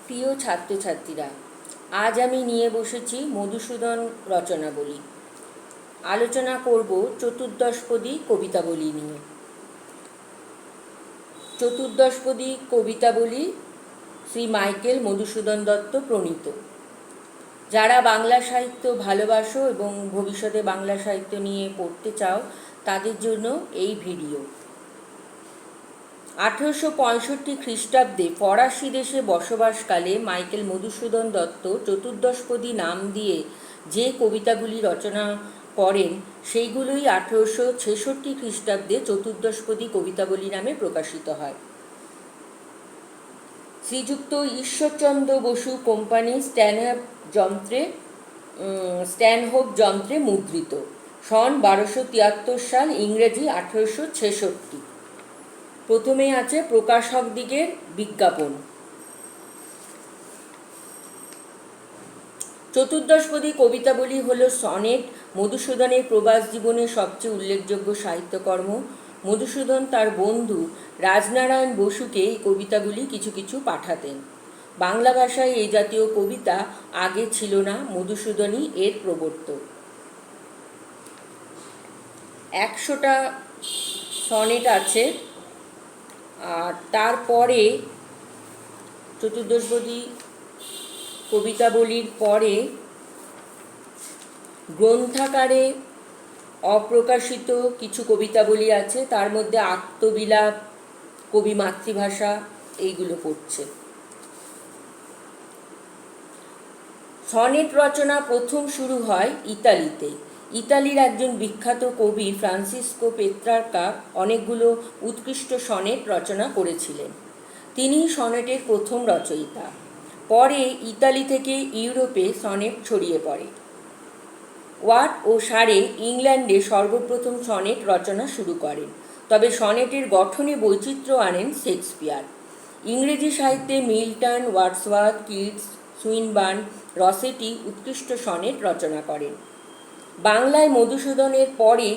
প্রিয় ছাত্রছাত্রীরা, আজ আমি নিয়ে বসেছি মধুসূদন রচনাবলী। আলোচনা করব চতুর্দশপদী কবিতাবলী নিয়ে। চতুর্দশপদী কবিতাবলী শ্রী মাইকেল মধুসূদন দত্ত প্রণীত। যারা বাংলা সাহিত্য ভালোবাসো এবং ভবিষ্যতে বাংলা সাহিত্য নিয়ে পড়তে চাও, তাদের জন্য এই ভিডিও। 1865 খ্রিস্টাব্দে ফরাসি দেশে বসবাসকালে মাইকেল মধুসূদন দত্ত চতুর্দশপদী নাম দিয়ে যে কবিতাগুলি রচনা করেন সেইগুলোই 1866 খ্রিস্টাব্দে চতুর্দশপদী কবিতাবলী নামে প্রকাশিত হয়। শ্রীযুক্ত ঈশ্বরচন্দ্র বসু কোম্পানি স্ট্যানহোপ যন্ত্রে মুদ্রিত। সন 1273 সাল, ইংরেজি 1866। প্রথমে আছে প্রকাশক দিগের বিজ্ঞাপন। চতুর্দশপদী কবিতাবলী হল সনেট, মধুসূদনের প্রবাস জীবনের সবচেয়ে উল্লেখযোগ্য সাহিত্যকর্ম। মধুসূদন তার বন্ধু রাজনারায়ণ বসুকে এই কবিতাগুলি কিছু কিছু পাঠাতেন। বাংলা ভাষায় এই জাতীয় কবিতা আগে ছিল না, মধুসূদনই এর প্রবর্তক। 100টা সনেট আছে। আর তারপরে চতুর্দশপদী কবিতাবলীর পরে গ্রন্থাকারে অপ্রকাশিত কিছু কবিতাবলী আছে। তার মধ্যে আত্মবিলাপ, কবি মাতৃভাষা, এইগুলো পড়ছে। সনেট রচনা প্রথম শুরু হয় ইতালিতে। ইতালির একজন বিখ্যাত কবি ফ্রান্সিসকো পেত্রার্কা অনেকগুলো উৎকৃষ্ট সনেট রচনা করেছিলেন। তিনি সনেটের প্রথম রচয়িতা। পরে ইতালি থেকে ইউরোপে সনেট ছড়িয়ে পড়ে। ওয়াট ও সারে ইংল্যান্ডে সর্বপ্রথম সনেট রচনা শুরু করেন। তবে সনেটের গঠনে বৈচিত্র্য আনেন শেক্সপিয়ার। ইংরেজি সাহিত্যে মিল্টন, ওয়ার্ডসওয়ার্থ, কিটস, সুইনবার্ন, রসেটি উৎকৃষ্ট সনেট রচনা করেন। বাংলায় মধুসূদনের পরে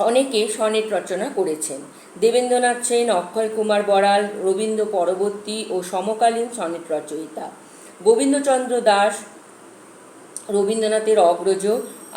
অনেকে সনেট রচনা করেছেন। দেবেন্দ্রনাথ সেন, অক্ষয় কুমার বড়াল, রবীন্দ্র পরবর্তী ও সমকালীন সনেট রচয়িতা। গোবিন্দচন্দ্র দাস রবীন্দ্রনাথের অগ্রজ,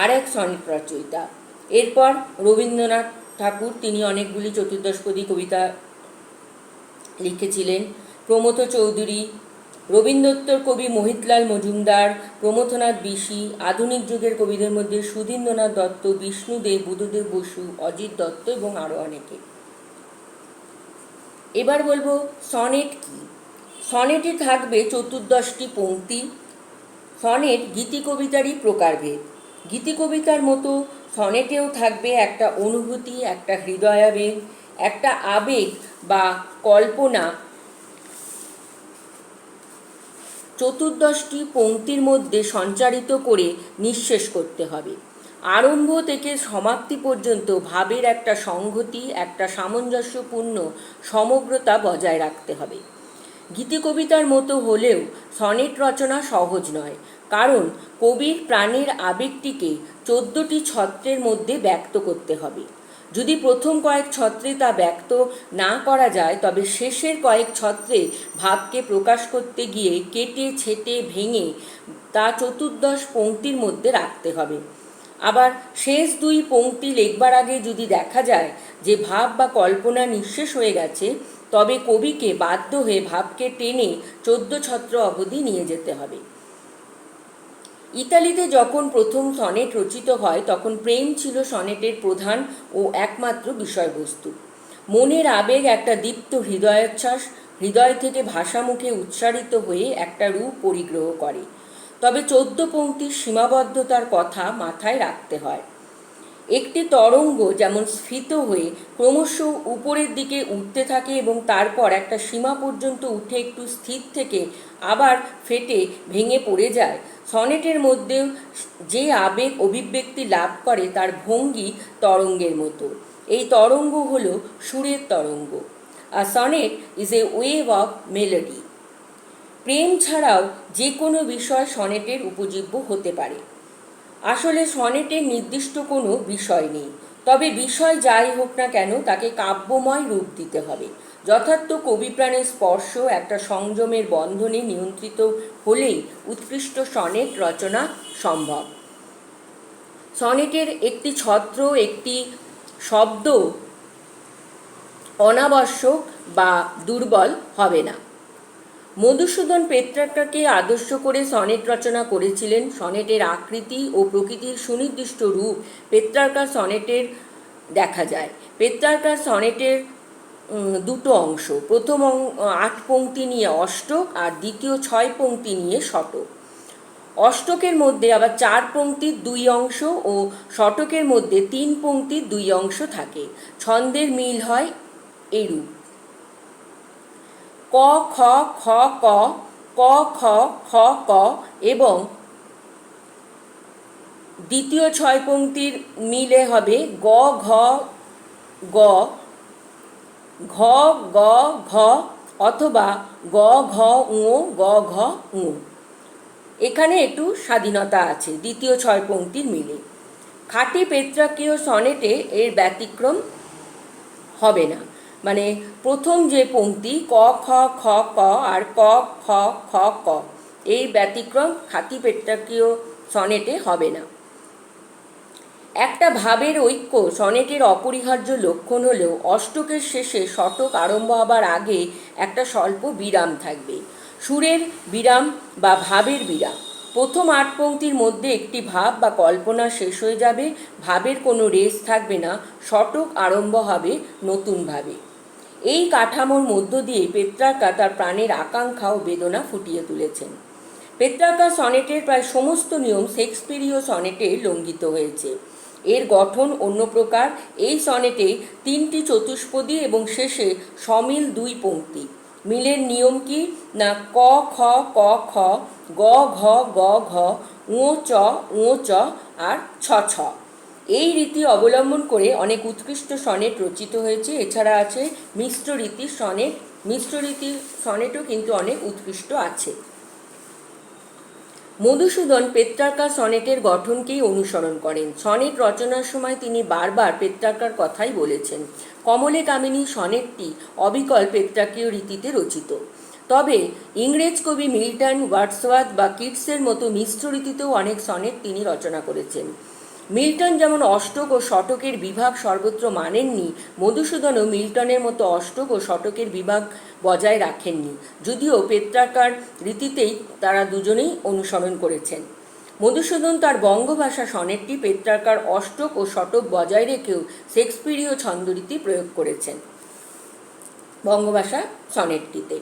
আর এক সনেট রচয়িতা। এরপর রবীন্দ্রনাথ ঠাকুর, তিনি অনেকগুলি চতুর্দশপদী কবিতা লিখেছিলেন। প্রমথ চৌধুরী, রবীন্দ্রোত্তর কবি মোহিতলাল মজুমদার, প্রমথনাথ বিশি, আধুনিক যুগের কবিদের মধ্যে সুধীন্দ্রনাথ দত্ত, বিষ্ণুদেব, বুদ্ধদেব বসু, অজিত দত্ত এবং আরও অনেকে। এবার বলবো সনেট কি। সনেটে থাকবে 14টি পংক্তি। সনেট গীতিকবিতারই প্রকারভেদ। গীতিকবিতার মতো সনেটেও থাকবে একটা অনুভূতি, একটা হৃদয়াবেগ, একটা আবেগ বা কল্পনা 14টি পংক্তির মধ্যে সঞ্চারিত করে নিঃশেষ করতে হবে। আরম্ভ থেকে সমাপ্তি পর্যন্ত ভাবের একটা সংহতি, একটা সামঞ্জস্যপূর্ণ সমগ্রতা বজায় রাখতে হবে। গীতিকবিতার মতো হলেও সনেট রচনা সহজ নয়, কারণ কবির প্রাণের আবেগটিকে 14টি ছত্রের মধ্যে ব্যক্ত করতে হবে। যদি প্রথম কয়েক ছত্রে তা ব্যক্ত না করা যায়, তবে শেষের কয়েক ছত্রে ভাবকে প্রকাশ করতে গিয়ে কেটে ছেটে ভেঙে তা 14 পংক্তির মধ্যে রাখতে হবে। আবার শেষ 2 পংক্তি লিখবার আগে যদি দেখা যায় যে ভাব বা কল্পনা নিঃশেষ হয়ে গেছে, তবে কবিকে বাধ্য হয়ে ভাবকে টেনে 14 ছত্র অবধি নিয়ে যেতে হবে। ইতালিতে যখন প্রথম সনেট রচিত হয়, তখন প্রেম ছিল সনেটের প্রধান ও একমাত্র বিষয়বস্তু। মনের আবেগ একটা দীপ্ত হৃদয়োচ্ছ্বাস, হৃদয় থেকে ভাষামুখে উচ্চারিত হয়ে একটা রূপ পরিগ্রহ করে। তবে 14 পংক্তির সীমাবদ্ধতার কথা মাথায় রাখতে হয়। একটি তরঙ্গ যেমন স্ফীত হয়ে ক্রমশ উপরের দিকে উঠতে থাকে এবং তারপর একটা সীমা পর্যন্ত উঠে একটু স্থির থেকে আবার ফেটে ভেঙে পড়ে যায়, সনেটের মধ্যেও যে আবেগ অভিব্যক্তি লাভ করে তার ভঙ্গি তরঙ্গের মতো। এই তরঙ্গ হল সুরের তরঙ্গ। A sonnet is a wave of melody. প্রেম ছাড়াও যে কোনো বিষয় সনেটের উপজীব্য হতে পারে। আসলে সনেটের নির্দিষ্ট কোনো বিষয় নেই, তবে বিষয় যাই হোক না কেন তাকে কাব্যময় রূপ দিতে হবে। যথার্থ কবিপ্রাণের স্পর্শ একটা সংযমের বন্ধনে নিয়ন্ত্রিত হলেই উৎকৃষ্ট সনেট রচনা সম্ভব। সনেটের একটি ছত্র, একটি শব্দ অনাবশ্যক বা দুর্বল হবে না। মধুসূদন পেত্রার্কাকে আদর্শ করে সনেট রচনা করেছিলেন। সনেটের আকৃতি ও প্রকৃতির সুনির্দিষ্ট রূপ পেত্রার্কার সনেটের দেখা যায়। পেত্রার্কার সনেটের দুটো অংশ, প্রথম 8 পংক্তি নিয়ে অষ্টক আর দ্বিতীয় 6 পংক্তি নিয়ে শতক। অষ্টকের মধ্যে আবার 4 পংক্তির 2 অংশ ও শতকের মধ্যে 3 পংক্তির 2 অংশ থাকে। ছন্দের মিল হয় এইরূপ: ক খ খ ক, ক খ খ ক এবং দ্বিতীয় 6 পংক্তির মিলে হবে গ ঘ গ, ঘ গ ঘ অথবা গ ঘ উ, গ ঘ উ। এখানে একটু স্বাধীনতা আছে দ্বিতীয় 6 পংক্তির মিলে। খাঁটি পেত্রার্কীয় সনেটে এর ব্যতিক্রম হবে না। মানে প্রথম যে পংক্তি ক খ খ ক আর ক খ খ ক, এই ব্যতিক্রম খাঁটি পেত্রার্কীয় সনেটে হবে না। একটা ভাবের ঐক্য সনেটের অপরিহার্য লক্ষণ হলেও অষ্টকের শেষে শতক আরম্ভ হবার আগে একটা স্বল্প বিরাম থাকবে, সুরের বিরাম বা ভাবের বিরাম। প্রথম 8 পংক্তির মধ্যে একটি ভাব বা কল্পনা শেষ হয়ে যাবে, ভাবের কোনো রেশ থাকবে না, শতক আরম্ভ হবে নতুনভাবে। এই কাঠামোর মধ্য দিয়ে পেত্রার্কা তার প্রাণের আকাঙ্ক্ষা ও বেদনা ফুটিয়ে তুলেছেন। পেত্রার্কা সনেটের প্রায় সমস্ত নিয়ম শেক্সপিরীয় সনেটে লঙ্ঘিত হয়েছে। এর গঠন অন্য প্রকার। এই সনেটে 3টি চতুষ্পদী এবং শেষে সমিল 2 পংক্তি। মিলের নিয়ম কি না ক খ ক খ, গ ঘ গ ঘ, উ চ উ চ আর ছ ছ। এই রীতি অবলম্বন করে অনেক উৎকৃষ্ট সনেট রচিত হয়েছে। এছাড়া আছে মিশ্র রীতির সনেট। মিশ্র রীতির সনেটও কিন্তু অনেক উৎকৃষ্ট আছে। মধুসূদন পেত্রার্কা সনেটের গঠনকেই অনুসরণ করেন। সনেট রচনার সময় তিনি বারবার পেত্রার্কার কথাই বলেছেন। কমলে কামিনী সনেটটি অবিকল পেত্রার্কীয় রীতিতে রচিত। তবে ইংরেজ কবি মিল্টন, ওয়ার্ডসওয়ার্থ বা কিটসের মতো মিশ্র রীতিতেও অনেক সনেট তিনি রচনা করেছেন। মিল্টন যেমন অষ্টক ও শতকের বিভাগ সর্বত্র মানেননি, মধুসূদনও মিল্টনের মতো অষ্টক ও শতকের বিভাগ বজায় রাখেননি, যদিও পেত্রার্কার রীতিতেই তারা দুজনেই অনুসরণ করেছেন। মধুসূদন তার বঙ্গভাষা সনেটটি পেত্রার্কার অষ্টক ও শতক বজায় রেখেও শেক্সপিরীয় ছন্দরীতি প্রয়োগ করেছেন বঙ্গভাষা সনেটটিতে।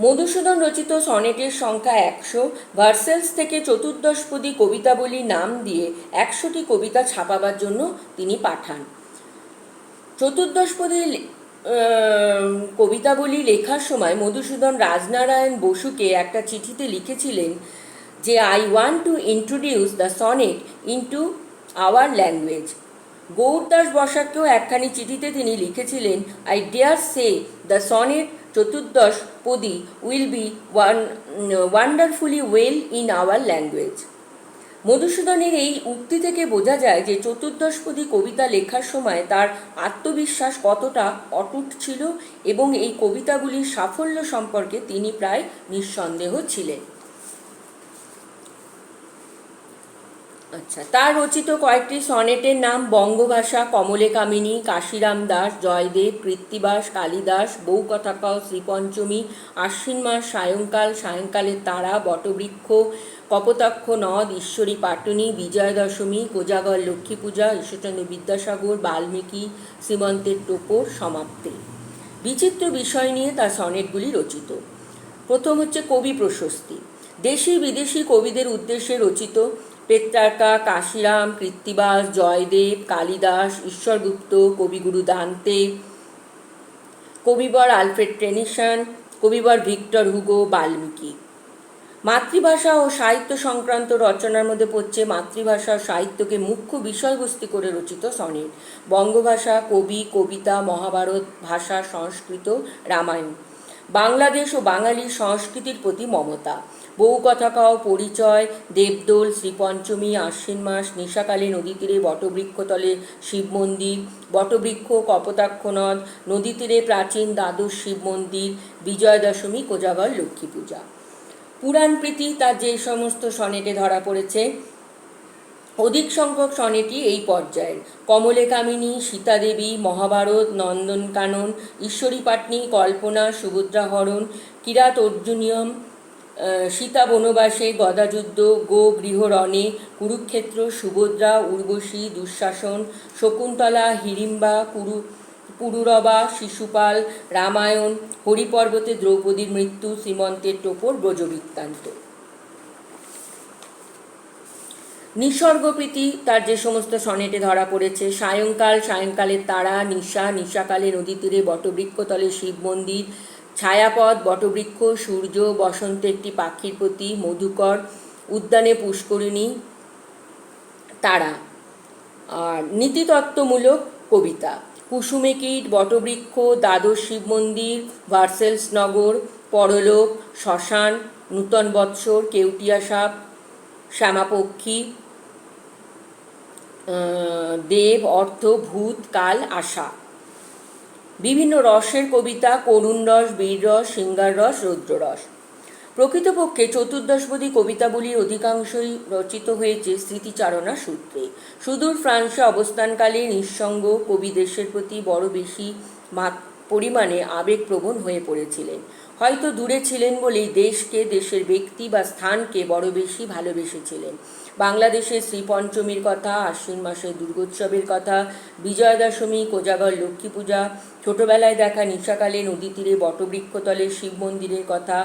মধুসূদন রচিত সনেটের সংখ্যা 100। ভার্সেলস থেকে চতুর্দশপদী কবিতাবলী নাম দিয়ে 100টি কবিতা ছাপাবার জন্য তিনি পাঠান। চতুর্দশপদী কবিতাবলী লেখার সময় মধুসূদন রাজনারায়ণ বসুকে একটা চিঠিতে লিখেছিলেন যে I want to introduce the sonnet into our language. Gourdas বসাককেও একখানি চিঠিতে তিনি লিখেছিলেন I dare say the sonnet চতুর্দশপদী will be wonderfully well in our language. মধুসূদনের এই উক্তি থেকে বোঝা যায় যে চতুর্দশপদী কবিতা লেখার সময় তার আত্মবিশ্বাস কতটা অটুট ছিল এবং এই কবিতাগুলির সাফল্য সম্পর্কে তিনি প্রায় নিঃসন্দেহ ছিলেন। আচ্ছা, তার রচিত কয়েকটি সনেটের নাম বঙ্গভাষা, কমলে কামিনী, কাশিরাম দাস, জয়দেব, কৃত্তিবাস, কালিদাস, বউ কথা কও, শ্রীপঞ্চমী, আশ্বিন মাস, সায়ংকাল, সায়ংকালের তারা, বটবৃক্ষ, কপোতাক্ষ নদ, ঈশ্বরী পাটনী, বিজয়া দশমী, কোজাগর লক্ষ্মী পূজা, ঈশ্বরচন্দ্র বিদ্যাসাগর, বাল্মীকি, শ্রীমন্তের টোপর, সমাপ্তি। বিচিত্র বিষয় নিয়ে তার সনেটগুলি রচিত। প্রথম হচ্ছে কবি প্রশস্তি। দেশি বিদেশি কবিদের উদ্দেশ্যে রচিত। পেত্রার্কা, কাশিরাম, কৃত্তিবাস, জয়দেব, কালিদাস, ঈশ্বরগুপ্ত, কবিগুরু দান্তে, কবিবর আলফ্রেড টেনিসন, কবিবর ভিক্টর হুগো, বাল্মীকি। মাতৃভাষা ও সাহিত্য সংক্রান্ত রচনার মধ্যে পড়ছে মাতৃভাষা ও সাহিত্যকে মুখ্য বিষয়বস্তু করে রচিত সনেট। বঙ্গভাষা, কবি, কবিতা, মহাভারত, ভাষা, সংস্কৃত, রামায়ণ। বাংলাদেশ ও বাঙালির সংস্কৃতির প্রতি মমতা। বহু কথা কও, পরিচয়, দেবদোল, শ্রীপঞ্চমী, আশ্বিন মাস, নিশাকালে নদী তীরে বটবৃক্ষতলে শিব মন্দির, বটবৃক্ষ, কপোতাক্ষ নদ, নদী তীরে প্রাচীন দ্বাদশ শিব মন্দির, বিজয়া দশমী, কোজাগর, লক্ষ্মী পূজা। পুরাণ প্রীতি তার যে সমস্ত সনেটে ধরা পড়েছে, অধিক সংখ্যক সনেটই এই পর্যায়ের। কমলে কামিনী, সীতা দেবী, মহাভারত, নন্দনকানন, ঈশ্বরী পাটনি, কল্পনা, সুভদ্রাহরণ, কিরাত অর্জুনিয়ম, সীতা বনবাসে, গদাযুদ্ধ, গো গৃহরণে, কুরুক্ষেত্র, সুভদ্রা, উর্বশী, দুঃশাসন, শকুন্তলা, হিড়িম্বা, পুরুরবা, শিশুপাল, রামায়ণ, হরিপর্বতে দ্রৌপদীর মৃত্যু, শ্রীমন্তের টোপর, ব্রজবৃত্তান্ত। নিসর্গপ্রীতি তার যে সমস্ত সনেটে ধরা পড়েছে, সায়ংকাল, সায়ংকালের তারা, নিশা, নিশাকালে নদী তীরে বটবৃক্ষতলে শিব মন্দির, ছায়াপথ, বটবৃক্ষ, সূর্য, বসন্ত একটি পাখির প্রতি, মধুকর, উদ্যানে পুষ্করিণী, তারা। আর নীতিতত্ত্বমূলক কবিতা, কুসুমে কীট, বটবৃক্ষ, দ্বাদশ শিব মন্দির, ভার্সেলস নগর, পরলোক, শ্মশান, নূতন বৎসর, কেউটিয়া সাপ, শ্যামাপক্ষী, দেব, অর্থ, ভূত, কাল, আশা। বিভিন্ন রসের কবিতা, করুণ রস, বীর রস, সিঙ্গার রস, রৌদ্ররস। প্রকৃতপক্ষে চতুর্দশপদী কবিতাগুলির অধিকাংশই রচিত হয়েছে স্মৃতিচারণা সূত্রে। সুদূর ফ্রান্সে অবস্থানকালে নিঃসঙ্গ কবি দেশের প্রতি বড় বেশি পরিমাণে আবেগপ্রবণ হয়ে পড়েছিলেন। হয়তো দূরে ছিলেন বলেই দেশকে, দেশের ব্যক্তি বা স্থানকে বড় বেশি ভালোবেসেছিলেন। বাংলাদেশের শ্রীপঞ্চমীর কথা, আশ্বিন মাসের দুর্গোৎসবের কথা, বিজয়া দশমী, কোজাগর, লক্ষ্মী পূজা, ছোটবেলায় দেখা নিশাকালে নদী তীরে বটবৃক্ষতলে শিব মন্দিরের কথা,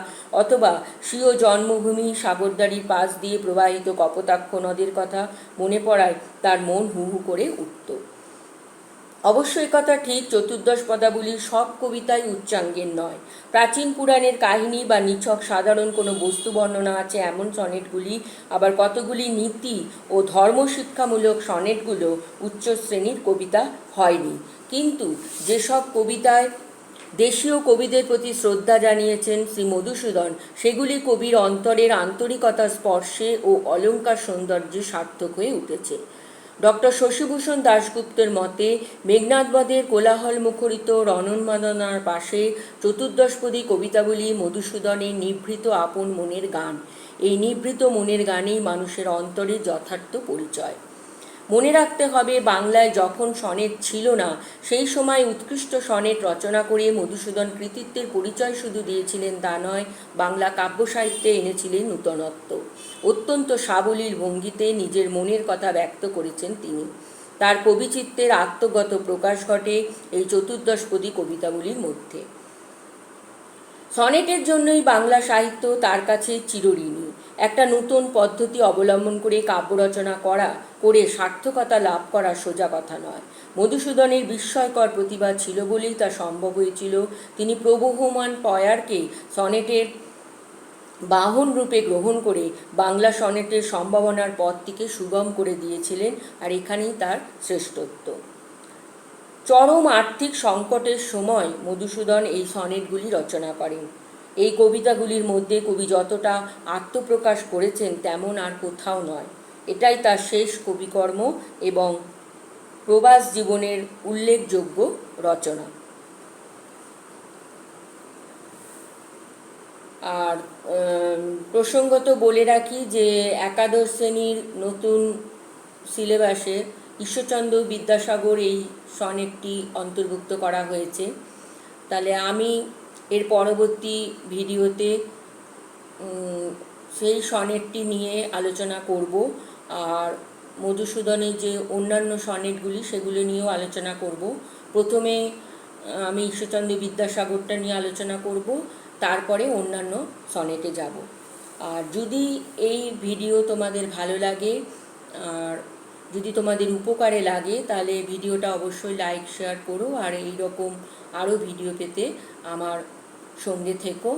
অথবা স্বীয় জন্মভূমি সাগরদাড়ির পাশ দিয়ে প্রবাহিত কপোতাক্ষ নদের কথা মনে পড়ায় তার মন হু হু করে উঠত। অবশ্য কথা ঠিক, চতুর্দশ পদাবলীর সব কবিতাই উচ্চাঙ্গের নয়। প্রাচীন পুরাণের কাহিনী বা নিছক সাধারণ কোনো বস্তু বর্ণনা আছে এমন সনেটগুলি, আবার কতগুলি নীতি ও ধর্মশিক্ষামূলক সনেটগুলো উচ্চ শ্রেণীর কবিতা হয়নি। কিন্তু যেসব কবিতায় দেশীয় কবিদের প্রতি শ্রদ্ধা জানিয়েছেন শ্রী মধুসূদন, সেগুলি কবির অন্তরের আন্তরিকতা স্পর্শে ও অলঙ্কার সৌন্দর্যে সার্থক হয়ে উঠেছে। ডক্টর শশীভূষণ দাশগুপ্তের মতে, মেঘনাদবধের কোলাহল মুখরিত রণন্মাদনার পাশে চতুর্দশপদী কবিতাগুলি মধুসূদনের নিভৃত আপন মনের গান। এই নিভৃত মনের গানেই মানুষের অন্তরের যথার্থ পরিচয়। মনে রাখতে হবে, বাংলায় যখন সনেট ছিল না, সেই সময় উৎকৃষ্ট সনেট রচনা করে মধুসূদন কৃতিত্বের পরিচয় শুধু দিয়েছিলেন তা নয়, বাংলা কাব্য সাহিত্যে এনেছিলেন নূতনত্ব। অত্যন্ত সাবলীল ভঙ্গিতে নিজের মনের কথা ব্যক্ত করেছেন তিনি। তার কবিচিত্রের আত্মগত প্রকাশ ঘটে এই চতুর্দশপদী কবিতাগুলির মধ্যে। সনেটের জন্যই বাংলা সাহিত্য তার কাছে চিরঋণী। একটা নতুন পদ্ধতি অবলম্বন করে কাব্য রচনা করে সার্থকতা লাভ করা সোজা কথা নয়। মধুসূদনের বিস্ময়কর প্রতিভা ছিল বলেই তা সম্ভব হয়েছিল। তিনি প্রবহমান পয়ারকে সনেটের বাহন রূপে গ্রহণ করে বাংলা সনেটের সম্ভাবনার পথটিকে সুগম করে দিয়েছিলেন, আর এখানেই তার শ্রেষ্ঠত্ব। চরম আর্থিক সংকটের সময় মধুসূদন এই সনেটগুলি রচনা করেন। এই কবিতাগুলির মধ্যে কবি যতটা আত্মপ্রকাশ করেছেন তেমন আর কোথাও নয়। এটাই তার শেষ কবিকর্ম এবং প্রবাস জীবনের উল্লেখযোগ্য রচনা। আর প্রসঙ্গত বলে রাখি যে একাদশ শ্রেণীর নতুন সিলেবাসে ঈশ্বরচন্দ্র বিদ্যাসাগর এই সনেটটি অন্তর্ভুক্ত করা হয়েছে। তাহলে আমি এর পরবর্তী ভিডিওতে সেই সনেটটি নিয়ে আলোচনা করব, আর মধুসূদনের যে অন্যান্য সনেটগুলি সেগুলো নিয়েও আলোচনা করব। প্রথমে আমি ঈশ্বরচন্দ্র বিদ্যাসাগরটা নিয়ে আলোচনা করব, তারপরে অন্যান্য সনেটে যাব। আর যদি এই ভিডিও তোমাদের ভালো লাগে আর যদি তোমাদের উপকারে লাগে, তাহলে ভিডিওটা অবশ্যই লাইক শেয়ার করো, আর এই রকম আরও ভিডিও পেতে আমার সঙ্গে থেকো।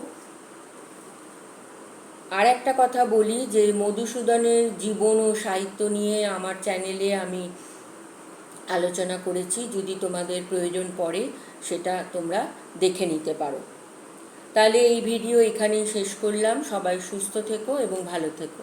আর একটা কথা বলি যে মধুসূদনের জীবন ও সাহিত্য নিয়ে আমার চ্যানেলে আমি আলোচনা করেছি, যদি তোমাদের প্রয়োজন পড়ে সেটা তোমরা দেখে নিতে পারো। তাহলে এই ভিডিও এখানেই শেষ করলাম। সবাই সুস্থ থেকো এবং ভালো থেকো।